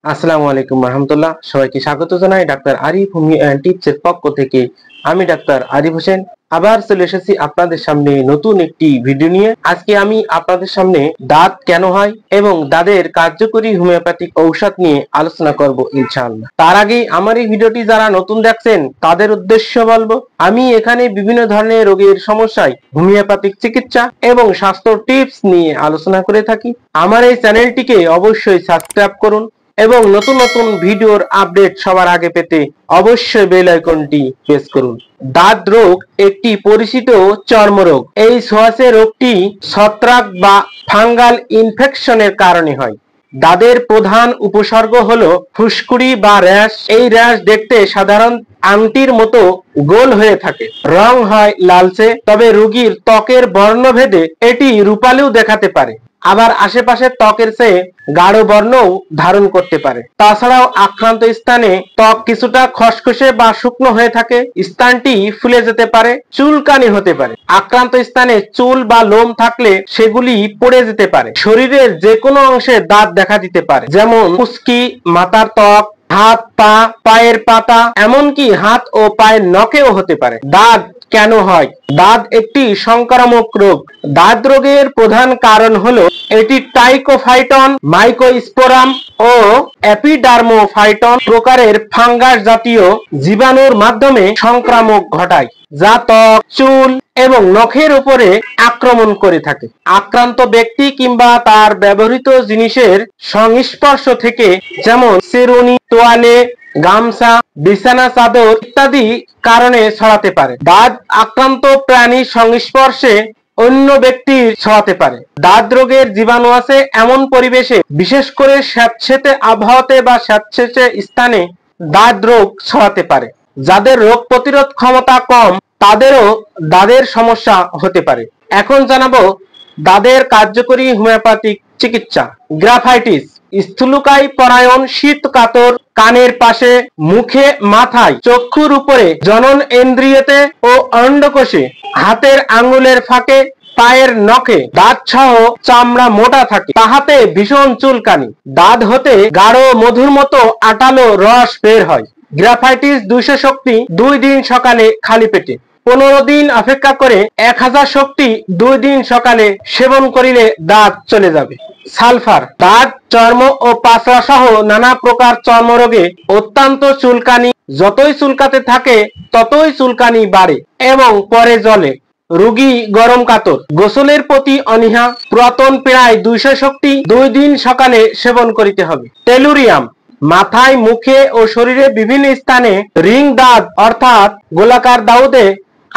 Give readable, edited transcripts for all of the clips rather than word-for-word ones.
আসসালামু আলাইকুম রহমতুল্লাহ। সবাইকে স্বাগত জানাই ডাক্তার আরিফ হোমিও অ্যান্ড টিপসের পক্ষ থেকে। আমি ডাক্তার আরিফ হোসেন আবার চলে এসেছি আপনাদের সামনে নতুন একটি ভিডিও নিয়ে। আজকে আমি আপনাদের সামনে দাঁত কেন হয় এবং দাঁতের কার্যকরী হোমিওপ্যাথিক ঔষধ নিয়ে আলোচনা করব ইনশাআল্লাহ। তার আগে আমার এই ভিডিওটি যারা নতুন দেখছেন তাদের উদ্দেশ্য বলবো, আমি এখানে বিভিন্ন ধরনের রোগের সমস্যায় হোমিওপ্যাথিক চিকিৎসা এবং স্বাস্থ্য টিপস নিয়ে আলোচনা করে থাকি। আমার এই চ্যানেলটিকে অবশ্যই সাবস্ক্রাইব করুন এবং নতুন নতুন ভিডিওর আপডেট সবার আগে পেতে অবশ্যই বেল আইকনটি প্রেস করুন। দাঁত রোগ একটি পরিচিত চর্মরোগ। এই ছোঁয়াচে রোগটি ছত্রাক বা ফাঙ্গাল ইনফেকশনের কারণে হয়। দাঁতের প্রধান উপসর্গ হলো ফুসকুড়ি বা র্যাশ। এই র্যাশ দেখতে সাধারণ আংটির মতো গোল হয়ে থাকে, রং হয় লালচে, তবে রোগীর ত্বকের বর্ণভেদে এটি রূপালিও দেখাতে পারে, আবার আশেপাশের ত্বকের চেয়ে গাঢ় বর্ণও ধারণ করতে পারে। তাছাড়াও আক্রান্ত স্থানে ত্বক কিছুটা খসখসে বা শুকনো হয়ে থাকে, স্থানটি ফুলে যেতে পারে, চুলকানি হতে পারে। আক্রান্ত স্থানে চুল বা লোম থাকলে সেগুলি পড়ে যেতে পারে। শরীরের যে কোনো অংশে দাঁত দেখা দিতে পারে, যেমন মুচকি, মাথার ত্বক, হাত, পা, পায়ের পাতা, এমনকি হাত ও পায়ের নখেও হতে পারে। দাঁত কেন হয়? দাঁত একটি সংক্রামক রোগ। দাঁত রোগের প্রধান কারণ হলো এটি টাইকোফাইটন, মাইকোস্পোরাম ও এপিডার্মোফাইটন প্রকারের ফাঙ্গাস জাতীয় জীবাণুর মাধ্যমে সংক্রামক ঘটায়, যা ত্বক, চুল এবং নখের উপরে আক্রমণ করে থাকে। আক্রান্ত ব্যক্তি কিংবা তার ব্যবহৃত জিনিসের সংস্পর্শ থেকে, যেমন চিরুনি, তোয়ালে, গামছা, বিছানা চাদর ইত্যাদি কারণে ছড়াতে পারে। দাঁত আক্রান্ত প্রাণীর সংস্পর্শে অন্য ব্যক্তি ছড়াতে পারে। দাঁত রোগের জীবাণু আছে এমন পরিবেশে, বিশেষ করে স্যাঁতসেঁতে আবহাওয়াতে বা স্যাঁতসেঁতে স্থানে দাঁত রোগ ছড়াতে পারে। যাদের রোগ প্রতিরোধ ক্ষমতা কম তাদেরও দাঁতের সমস্যা হতে পারে। এখন জানাবো দাঁতের কার্যকরী হোমিওপ্যাথিক চিকিৎসা। গ্রাফাইটিস, স্থূলকায় পরায়ণ, শীত কাতর, কানের পাশে, মুখে, মাথায়, চক্ষুর উপরে, জনন ইন্দ্রিয়তে ও অন্ডকোষে, হাতের আঙ্গুলের ফাঁকে, পায়ের নখে, দাঁত সহ চামড়া মোটা থাকে, তাহাতে ভীষণ চুলকানি, দাঁত হতে গাঢ় মধুর মতো আটালো রস বের হয়। গ্রাফাইটিস 200 শক্তি 2 দিন সকালে খালি পেটে, 15 দিন অপেক্ষা করে 1000 শক্তি 2 দিন সকালে সেবন করিলে দাঁত চলে যাবে। সালফার, দাঁত, চর্ম ও পাছড়া সহ নানা প্রকার চর্মরোগে অত্যন্ত চুলকানি। যতই চুলকাতে থাকে ততই চুলকানি বাড়ে এবং পরে জ্বলে। রোগী গরম কাতর, গোসলের প্রতি অনীহা, পুরাতন প্রায় 200 শক্তি 2 দিন সকালে সেবন করিতে হবে। টেলুরিয়াম, মাথায়, মুখে ও শরীরের বিভিন্ন স্থানে রিং দাঁত অর্থাৎ গোলাকার দাউদে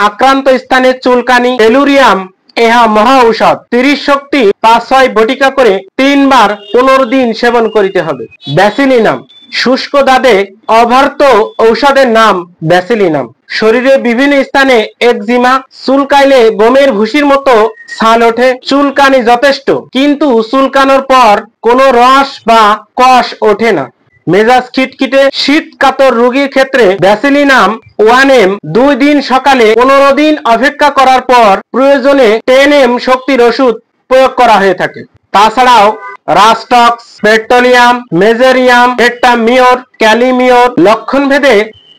আক্রান্ত স্থানে চুলকানি। টেলুরিয়াম ইহা মহা ঔষধ। 30 শক্তি 5-6 বটিকা করে 3 বার 15 দিন সেবন করিতে হবে। ব্যাসিলিনাম, শুষ্ক দাঁতে অভ্যর্থ ঔষধের নাম ব্যাসিলিনাম। শরীরের বিভিন্ন স্থানে একজিমা, চুলকাইলে গমের ভুসির মতো ছাল ওঠে, চুলকানি যথেষ্ট, কিন্তু চুলকানোর পর কোনো রস বা কষ ওঠে না। মেজাজ খিটখিটে, শীত কাতর রোগীর ক্ষেত্রে ব্যাসিলিনাম 1 mg 2 দিন সকালে 15 দিন অপেক্ষা করার পর প্রয়োজনে 10 mg শক্তির ওষুধ প্রয়োগ করা হয়ে থাকে। তাছাড়াও রাস্টক্স, পেট্রোলিয়াম, মেজেরিয়াম, হেক্টামিওর, ক্যালিমিওর লক্ষণ ভেদে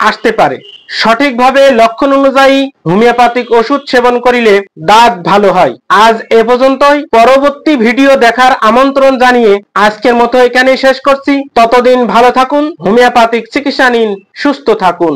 আসতে পারে। সঠিকভাবে লক্ষণ অনুযায়ী হোমিওপ্যাথিক ওষুধ সেবন করিলে দাঁত ভালো হয়। আজ এ পর্যন্তই। পরবর্তী ভিডিও দেখার আমন্ত্রণ জানিয়ে আজকের মতো এখানেই শেষ করছি। ততদিন ভালো থাকুন, হোমিওপ্যাথিক চিকিৎসা নিন, সুস্থ থাকুন।